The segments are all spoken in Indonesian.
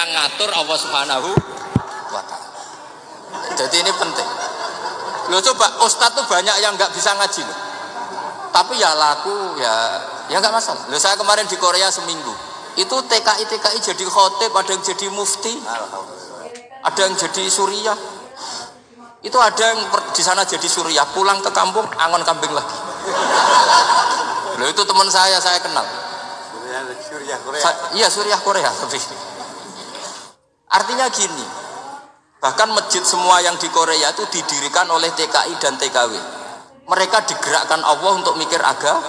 yang ngatur Allah Subhanahu wa ta'ala. Jadi ini penting. Lo coba ustadz tuh banyak yang nggak bisa ngaji loh. Tapi ya laku ya nggak masalah. Lo saya kemarin di Korea seminggu. Itu TKI jadi khotib, ada yang jadi mufti, ada yang jadi suriah. Itu ada yang di sana jadi suriah, pulang ke kampung angon kambing lagi. Loh itu teman saya kenal. Suriah Korea. Iya suriah Korea tapi. Artinya gini, bahkan masjid semua yang di Korea itu didirikan oleh TKI dan TKW. Mereka digerakkan Allah untuk mikir agama,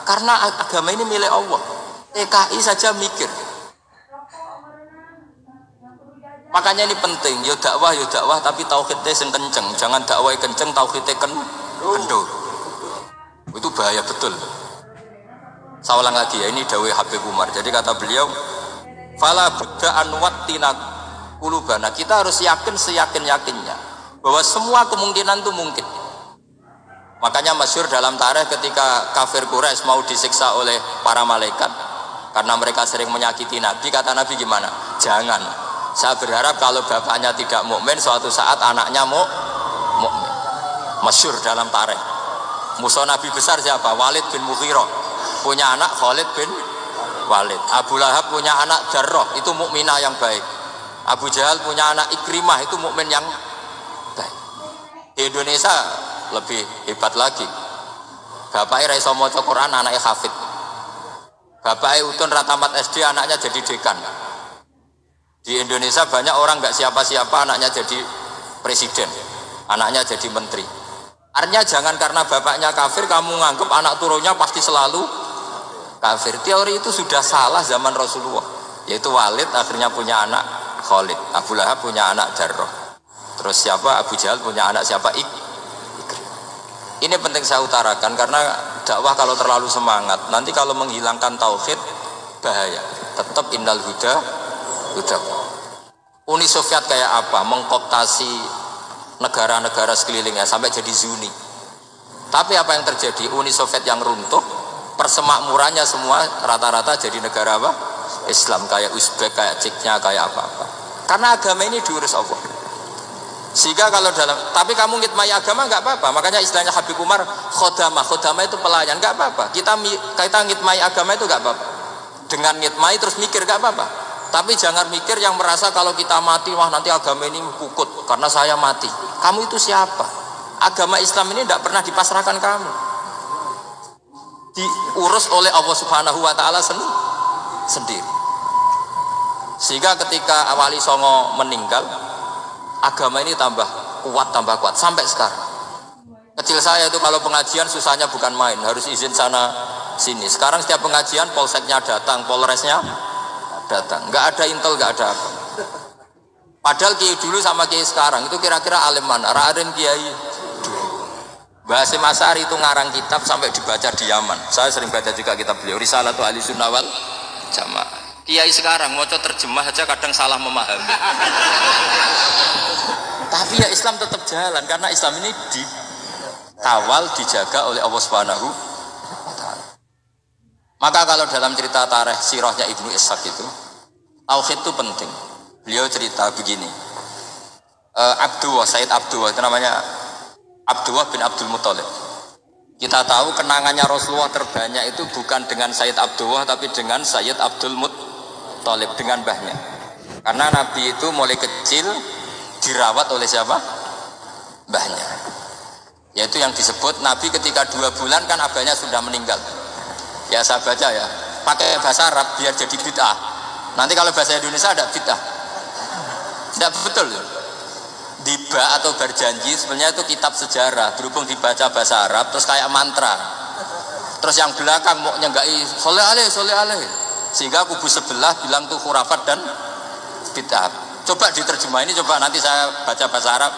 karena agama ini milik Allah. TKI saja mikir. Makanya ini penting, yo dakwah tapi tauhidnya sing kenceng. Jangan dakwah kenceng, tauhidnya kendor. Itu bahaya betul. Saya ulang lagi ya, ini dawuh Habib Umar. Jadi kata beliau, fala budda an wattina qulubana. Kita harus yakin seyakin-yakinnya bahwa semua kemungkinan itu mungkin. Makanya masyhur dalam tarikh ketika kafir Quraisy mau disiksa oleh para malaikat karena mereka sering menyakiti Nabi, kata Nabi gimana? Jangan. Saya berharap kalau bapaknya tidak mukmin, suatu saat anaknya mukmin. Masyhur dalam tarikh. Musuh Nabi besar siapa? Walid bin Mughirah. Punya anak Khalid bin Walid. Abu Lahab punya anak Jarrah, itu mukminah yang baik. Abu Jahal punya anak Ikrimah, itu mukmin yang baik. Di Indonesia lebih hebat lagi. Bapaknya raiso maca Quran, anaknya hafid. Bapaknya utun ratamat SD, anaknya jadi dekan. Di Indonesia banyak orang nggak siapa-siapa, anaknya jadi presiden, anaknya jadi menteri. Artinya jangan karena bapaknya kafir kamu nganggep anak turunnya pasti selalu kafir. Teori itu sudah salah zaman Rasulullah. Yaitu Walid akhirnya punya anak Khalid, Abu Lahab punya anak Jarrah. Terus siapa? Abu Jahal punya anak siapa? Ikrimah. Ini penting saya utarakan karena dakwah kalau terlalu semangat, nanti kalau menghilangkan tauhid bahaya. Tetap innal huda. Uni Soviet kayak apa? Mengkooptasi negara-negara sekelilingnya sampai jadi Zuni. Tapi apa yang terjadi? Uni Soviet yang runtuh, persemakmurannya semua rata-rata jadi negara apa? Islam, kayak Uzbek, kayak Ceknya, kayak apa-apa. Karena agama ini diurus Allah. Sehingga kalau tapi kamu ngitmai agama nggak apa-apa. Makanya istilahnya Habib Umar khodamah itu pelayan, nggak apa-apa. Kita ngitmai agama itu nggak apa-apa. Dengan ngitmai terus mikir nggak apa-apa. Tapi jangan mikir yang merasa kalau kita mati, wah nanti agama ini kukut karena saya mati. Kamu itu siapa? Agama Islam ini tidak pernah dipasrahkan kamu. Diurus oleh Allah Subhanahu wa ta'ala sendiri. Sehingga ketika Wali Songo meninggal, agama ini tambah kuat sampai sekarang. Kecil saya itu kalau pengajian susahnya bukan main, harus izin sana sini. Sekarang setiap pengajian polseknya datang, polresnya datang, nggak ada intel, nggak ada apa. Padahal kiai dulu sama kiai sekarang itu kira-kira alim mana? Raden kiai dulu. Mbah Hasyim Asy'ari itu ngarang kitab sampai dibaca di Yaman. Saya sering baca juga kitab beliau, Risalatu Ahli Sunnah wal Jamaah. Kiai sekarang mau terjemah aja kadang salah memahami. Tapi ya Islam tetap jalan karena Islam ini dikawal, dijaga oleh Allah Subhanahu wa ta'ala. Maka kalau dalam cerita tarikh sirahnya Ibnu Ishaq itu, tauhid itu penting. Beliau cerita begini, Sayyid Abdullah itu namanya Abdullah bin Abdul Muthalib. Kita tahu kenangannya Rasulullah terbanyak itu bukan dengan Sayyid Abdullah tapi dengan Sayyid Abdul Muthalib, dengan mbahnya. Karena Nabi itu mulai kecil dirawat oleh siapa? Mbahnya. Yaitu yang disebut Nabi ketika 2 bulan kan abahnya sudah meninggal. Ya saya baca ya, pakai bahasa Arab biar jadi bid'ah. Nanti kalau bahasa Indonesia ada bid'ah. Tidak betul. Diba atau berjanji sebenarnya itu kitab sejarah, berhubung dibaca bahasa Arab terus kayak mantra. Terus yang belakang mau nyenggai soleh aleh, sehingga kubu sebelah bilang tuh khurafat dan bid'ah. Coba diterjemah ini, coba nanti saya baca bahasa Arab.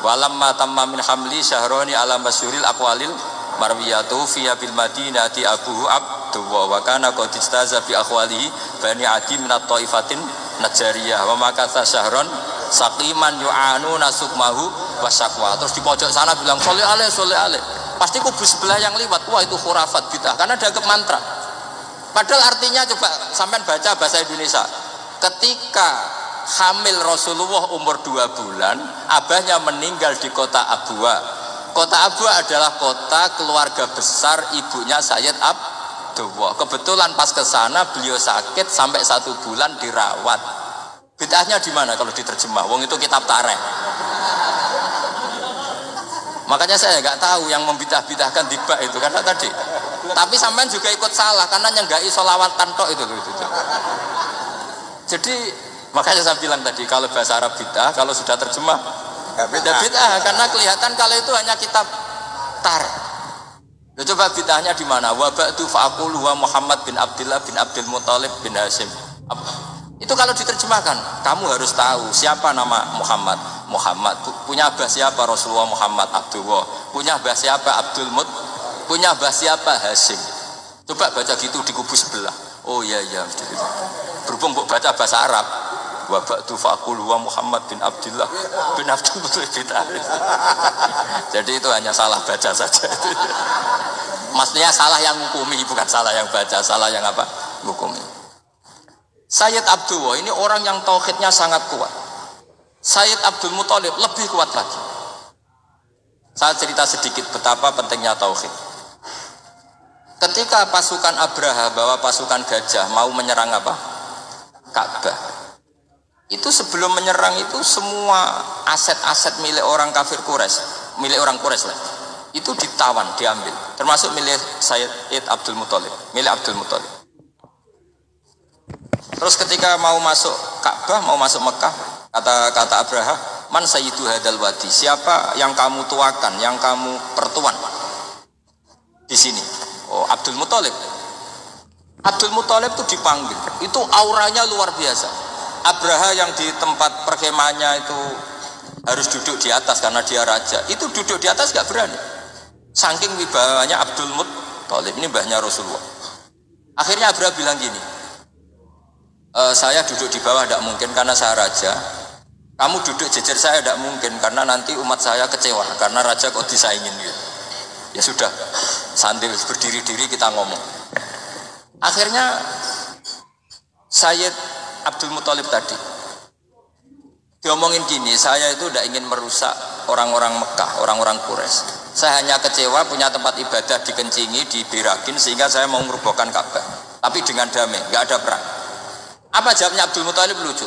Walamma tamma min hamli syahroni ala masyuril aqwalil marwiyatu fiya bil madinati abuhu abdullah wa kana qad istaza bi akhwalihi bani adi min at-taifatin najariyah wa makatha syahron saqiman yu'anu nasukmahu wasyaqwa. Terus di pojok sana bilang soleh aleh. Pasti kubu sebelah yang lewat, wah itu khurafat bid'ah karena dianggap mantra. Padahal artinya coba sampean baca bahasa Indonesia. ketika hamil Rasulullah umur 2 bulan, abahnya meninggal di kota Abwa. Kota Abwa adalah kota keluarga besar ibunya Sayyid Abdullah. Kebetulan pas ke sana beliau sakit sampai 1 bulan dirawat. Bid'ahnya di mana kalau diterjemah? Wong itu kitab tarikh. Makanya saya nggak tahu yang membidah-bidahkan tiba itu karena tadi. Tapi sampean juga ikut salah karena nyenggai sholawatan tok itu. Jadi makanya saya bilang tadi kalau bahasa Arab bid'ah, kalau sudah terjemah bid'ah karena kelihatan kalau itu hanya kitab tar. Coba bid'ahnya di mana? Wa ba'du fa'aqulu wa Muhammad bin Abdullah bin Abdul Muthalib bin Hashim. Itu kalau diterjemahkan, kamu harus tahu siapa nama Muhammad. Muhammad punya abah siapa? Rasulullah Muhammad Abdullah. Punya abah siapa? Abdul Mut. Punya abah siapa? Hashim. Coba baca gitu di kubu sebelah. Oh iya. Berhubung baca bahasa Arab. Wa ba'du faqul wa Muhammad bin Abdullah bin Abdul Muthalib. Jadi itu hanya salah baca saja. Maksudnya salah yang hukumi, bukan salah yang baca, salah yang apa? Hukumi. Sayyid Abdullah ini orang yang tauhidnya sangat kuat. Sayyid Abdul Muthalib lebih kuat lagi. Saya cerita sedikit betapa pentingnya tauhid. Ketika pasukan Abraha bawa pasukan gajah mau menyerang apa? Ka'bah. Itu sebelum menyerang itu semua aset-aset milik orang kafir Quraisy, milik orang Quraisy lah. Itu ditawan, diambil. Termasuk milik Sayyid Abdul Muthalib, milik Abdul Muthalib. Terus ketika mau masuk Ka'bah, mau masuk Mekah, kata Abraha, man sayyidu hadal wadi, siapa yang kamu tuakan, yang kamu pertuan di sini? Oh, Abdul Muthalib. Abdul Muthalib itu dipanggil, itu auranya luar biasa. Abraha yang di tempat perkemahannya itu harus duduk di atas karena dia raja, itu duduk di atas gak berani. Saking wibawanya Abdul Muthalib, ini mbahnya Rasulullah. Akhirnya Abraha bilang gini, saya duduk di bawah tidak mungkin karena saya raja. Kamu duduk jejer saya tidak mungkin karena nanti umat saya kecewa karena raja kok disaingin gitu. Ya sudah, sambil berdiri-diri kita ngomong. Akhirnya Sayyid Abdul Muthalib tadi diomongin gini, saya itu tidak ingin merusak orang-orang Mekah, orang-orang Quraisy. Saya hanya kecewa punya tempat ibadah dikencingi, dibirakin sehingga saya mau merubuhkan Ka'bah. Tapi dengan damai, nggak ada perang. Apa jawabnya Abdul Muthalib? Lucu.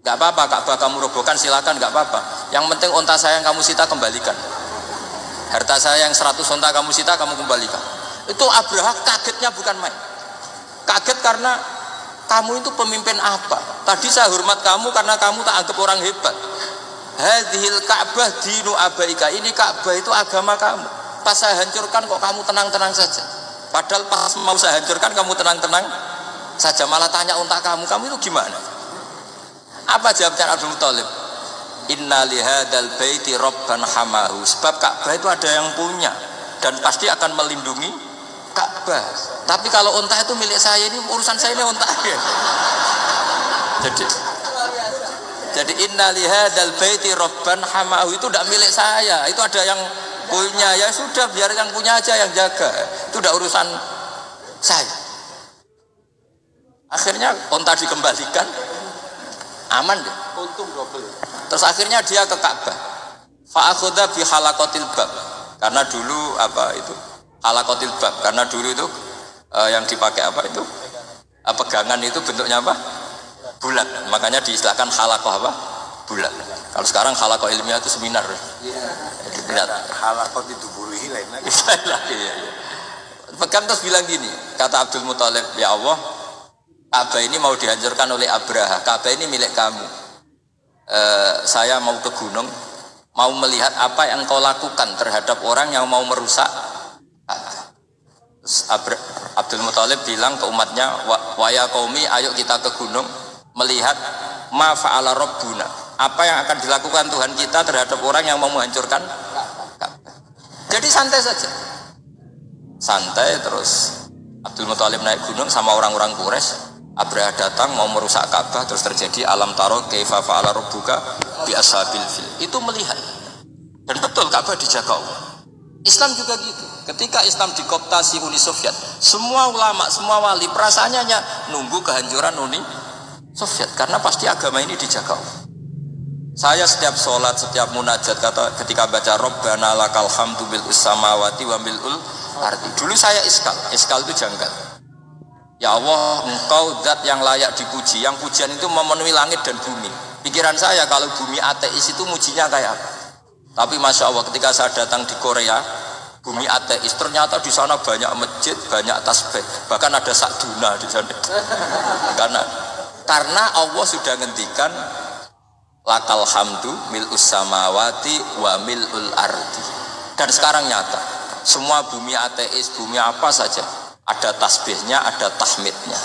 Gak apa-apa, Ka'bah kamu robohkan silakan, gak apa-apa. Yang penting unta saya yang kamu sita kembalikan. Harta saya yang 100 unta kamu sita kamu kembalikan. Itu Abraha kagetnya bukan main. Kaget karena kamu itu pemimpin apa? Tadi saya hormat kamu karena kamu tak anggap orang hebat. Hadhil Ka'bah dinu abaika, ini Ka'bah itu agama kamu. Pas saya hancurkan kok kamu tenang-tenang saja. Padahal pas mau saya hancurkan kamu tenang-tenang saja, malah tanya unta kamu itu gimana? Apa jawabnya Abdul Muthalib? Inna lihadal baiti rabban hamahu. Sebab Ka'bah itu ada yang punya dan pasti akan melindungi Ka'bah. Tapi kalau unta itu milik saya, ini urusan saya, ini unta. Jadi inna lihadal baiti rabban hamahu itu tidak milik saya, itu ada yang punya. Ya sudah, biar yang punya aja yang jaga. Itu tidak urusan saya. Akhirnya unta dikembalikan, aman deh. Untung double. Terus akhirnya dia ke Ka'bah. Fa'akhudha bi halaqatil bab. Karena dulu apa itu? Halaqatil bab. Karena dulu itu yang dipakai apa itu? Pegangan itu bentuknya apa? Bulat. Makanya diistilahkan halaqah apa? Bulat. Kalau sekarang halaqah ilmiah itu seminar. Iya. Halaqah itu buruhi lain lagi. Iya. Pegang terus bilang gini, kata Abdul Muthalib, ya Allah, Ka'bah ini mau dihancurkan oleh Abraha. Ka'bah ini milik kamu. Saya mau ke gunung, mau melihat apa yang kau lakukan terhadap orang yang mau merusak Ka'bah. Abdul Muthalib bilang ke umatnya, wa ya qaumi, ayo kita ke gunung melihat ma fa'ala rabbuna. Apa yang akan dilakukan Tuhan kita terhadap orang yang mau menghancurkan Ka'bah. Jadi santai saja. Santai terus Abdul Muthalib naik gunung sama orang-orang Quraisy. Abraha datang mau merusak Ka'bah, terus terjadi alam taro kaifa fa'ala rabbuka bi ashabil fil. Itu melihat. Dan betul Ka'bah dijaga Allah. Islam juga gitu. Ketika Islam dikooptasi Uni Soviet, semua ulama, semua wali perasaannya hanya nunggu kehancuran Uni Soviet, karena pasti agama ini dijaga. Saya setiap sholat, setiap munajat ketika baca Rabbana lakal hamdu bil samawati wa mil'ul ardi. Dulu saya iskal itu janggal. Ya Allah, engkau zat yang layak dipuji, yang pujian itu memenuhi langit dan bumi. Pikiran saya kalau bumi ateis itu mujinya kayak apa? Tapi Masya Allah ketika saya datang di Korea, bumi ateis, ternyata di sana banyak masjid, banyak tasbih, bahkan ada sakduna di sana. Karena Allah sudah ngendikan lakal hamdu mil'us samawati wa mil'ul ardi. Dan sekarang nyata, semua bumi ateis, bumi apa saja, ada tasbihnya, ada tahmidnya.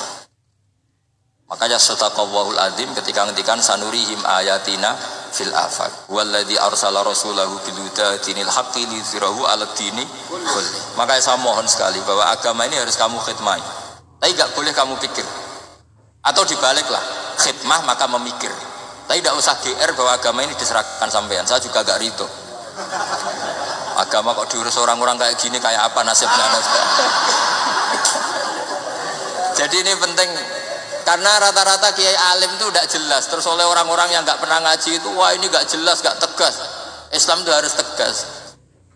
Makanya sadaqallahul azim ketika ngendikan sanurihim ayatina fil afaq walladzi arsala rasulahu bil huda dinil haqqi liyuzhirahu 'alad dini kulli. Makanya saya mohon sekali bahwa agama ini harus kamu khidmah. Tapi enggak boleh kamu pikir. Atau dibaliklah, khidmah maka memikir. Tapi tidak usah GR bahwa agama ini diserahkan sampean. Saya juga gak ridho. Agama kok diurus orang-orang kayak gini, kayak apa nasibnya? Jadi ini penting. Karena rata-rata kiai alim itu tidak jelas. Terus oleh orang-orang yang nggak pernah ngaji itu, wah ini nggak jelas, nggak tegas. Islam itu harus tegas.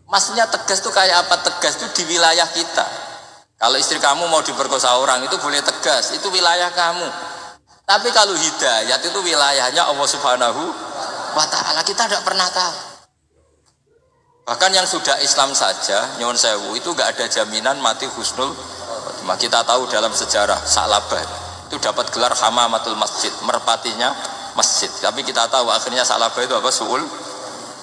Maksudnya tegas itu kayak apa? Tegas itu di wilayah kita. Kalau istri kamu mau diperkosa orang itu boleh tegas, itu wilayah kamu. Tapi kalau hidayat itu wilayahnya Allah Subhanahu wa Ta'ala, kita tidak pernah tahu. Bahkan yang sudah Islam saja, nyuwun sewu, itu nggak ada jaminan mati husnul khotimah. Kita tahu dalam sejarah Sa'labah itu dapat gelar hamamatul masjid, merpatinya masjid. Tapi kita tahu akhirnya Sa'labah itu apa? Su'ul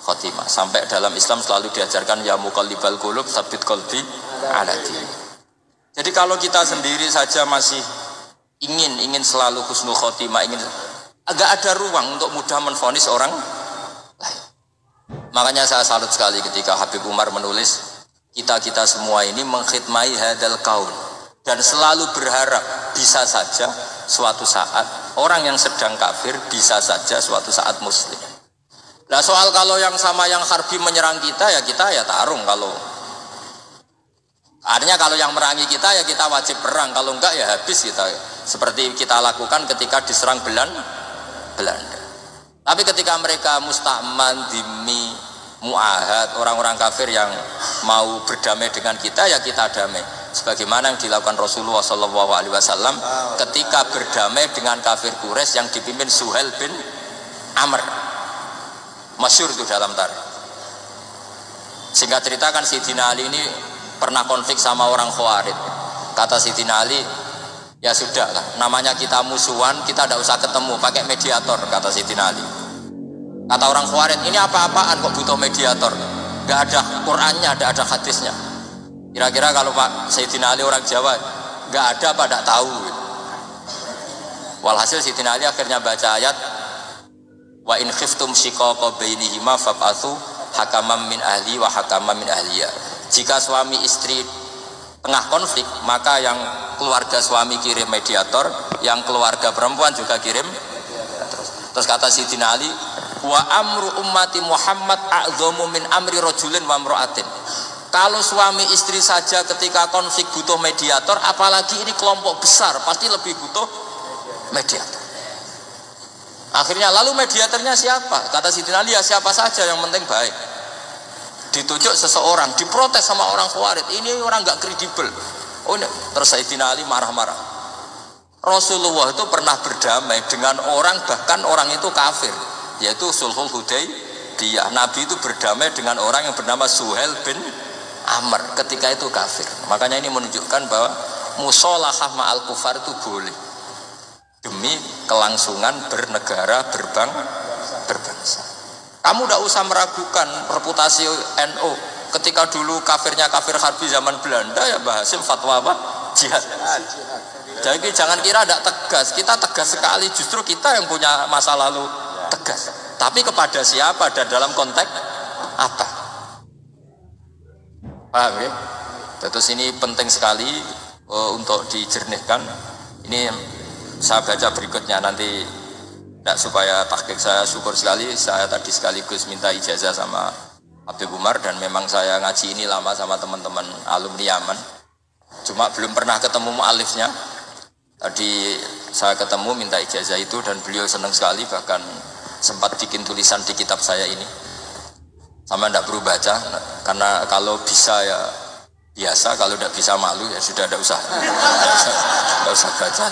khotimah. Sampai dalam Islam selalu diajarkan ya muqallibal qulub tsabbit qalbi ala din. Jadi kalau kita sendiri saja masih ingin selalu husnul khotimah, agak ada ruang untuk mudah menvonis orang lain. Makanya saya salut sekali ketika Habib Umar menulis kita semua ini mengkhidmai hadal kaun. Dan selalu berharap bisa saja suatu saat orang yang sedang kafir bisa saja suatu saat muslim. Nah soal kalau yang sama yang harbi menyerang kita ya tarung. Kalau artinya kalau yang merangi kita ya kita wajib perang. Kalau enggak ya habis kita. Seperti kita lakukan ketika diserang Belanda. Tapi ketika mereka musta'man, dhimmi, mu'ahad, orang-orang kafir yang mau berdamai dengan kita ya kita damai. Sebagaimana yang dilakukan Rasulullah SAW ketika berdamai dengan kafir Quraisy yang dipimpin Suhail bin Amr, masyhur itu dalam tarikh. Sehingga ceritakan Sayyidina Ali ini pernah konflik sama orang Khawarij. Kata Sayyidina Ali, ya sudah lah, namanya kita musuhan, kita tidak usah ketemu, pakai mediator, kata Sayyidina Ali. Kata orang Khawarij, ini apa-apaan kok butuh mediator? Gak ada Qur'annya, gak ada hadisnya. Kira-kira kalau Pak Sayyidina Ali orang Jawa, nggak ada apa tidak tahu. Walhasil Sayyidina Ali akhirnya baca ayat wa in khiftum shiqaqa bainihima fab'atsu hakaman min ahli wa hakaman min ahliya. Jika suami istri tengah konflik, maka yang keluarga suami kirim mediator, yang keluarga perempuan juga kirim. Terus kata Sayyidina Ali, wa amru ummati Muhammad a'dhamu min amri rajulin wa imra'atin. Kalau suami istri saja ketika konflik butuh mediator, apalagi ini kelompok besar, pasti lebih butuh mediator. Akhirnya lalu mediatornya siapa? Kata Sayyidina Ali, ya siapa saja yang penting baik. Ditunjuk seseorang, diprotes sama orang Khawarij, ini orang nggak kredibel. Oh, terus Sayyidina Ali marah-marah. Rasulullah itu pernah berdamai dengan orang, bahkan orang itu kafir, yaitu Sulhul Hudaybiyah. Nabi itu berdamai dengan orang yang bernama Suhail bin Amr ketika itu kafir. Makanya ini menunjukkan bahwa musolahah ma'al kufar itu boleh demi kelangsungan bernegara, berbangsa. Kamu tidak usah meragukan reputasi NU. Ketika dulu kafirnya kafir harbi zaman Belanda, ya Mbah Hasim fatwa apa? Jihad. Jadi jangan kira tidak tegas. Kita tegas sekali, justru kita yang punya masa lalu tegas. Tapi kepada siapa dan dalam konteks apa? Paham ya? Terus ini penting sekali untuk dijernihkan. Ini saya baca berikutnya nanti, tidak supaya tahqiq. Saya syukur sekali, saya tadi sekaligus minta ijazah sama Habib Umar, dan memang saya ngaji ini lama sama teman-teman alumni Yaman. Cuma belum pernah ketemu mu'alifnya. Tadi saya ketemu minta ijazah itu dan beliau senang sekali, bahkan sempat bikin tulisan di kitab saya ini. Sama tidak perlu baca, karena kalau bisa ya biasa, kalau tidak bisa malu ya sudah, tidak usah baca.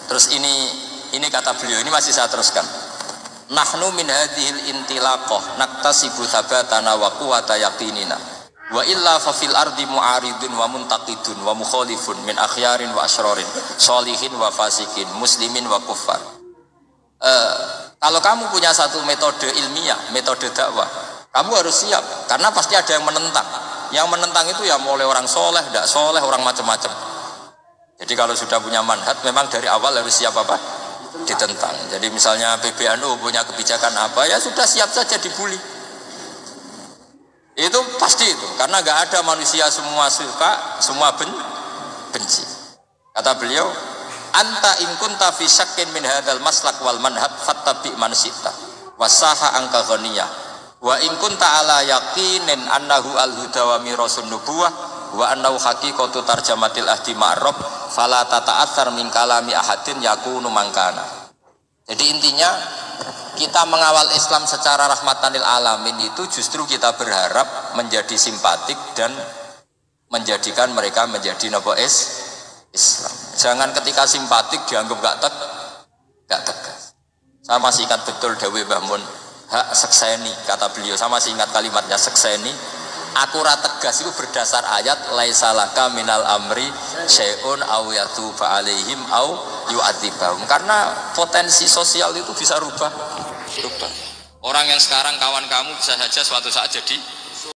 Terus ini kata beliau, ini masih saya teruskan. Nahnu min hadhil intilaqah naktasibu thabatana wa quwwata yaqinina wa illa fa fil ardi mu'aridun wa muntaqidun wa mukhalifun min akhyarin wa asyrarin sholihin wa fasikin muslimin wa kuffar. Kalau kamu punya satu metode ilmiah, metode dakwah, kamu harus siap karena pasti ada yang menentang. Yang menentang itu ya mulai orang soleh, tidak soleh, orang macam-macam. Jadi kalau sudah punya manhaj, memang dari awal harus siap apa? Ditentang. Jadi misalnya PBNU punya kebijakan apa, ya sudah siap saja dibully. Itu pasti itu, karena nggak ada manusia semua suka, semua benci. Kata beliau, anta in kunta fi syakkin min hadzal maslak wal manhaj fattabi man syi'ta wasaha angka ghaniyah wa in kunta ala yaqinin annahu al-huda wa mirasun nubuwah wa annahu haqiqatu tarjamatil ahdi ma'rab fala tata'athar min kalami ahadin yakunu mangkana. Jadi intinya kita mengawal Islam secara rahmatan lil alamin itu justru kita berharap menjadi simpatik dan menjadikan mereka menjadi napa Islam. Jangan ketika simpatik dianggap gak tegas. Saya masih ingat betul dawuh Mbah Mun, hak sekseni, kata beliau. Saya masih ingat kalimatnya sekseni. Aku ra tegas itu berdasar ayat laisalaka minal amri syai'un aw yatuba alaihim aw yu'adzibahum. Karena potensi sosial itu bisa rubah. Orang yang sekarang kawan kamu bisa saja suatu saat jadi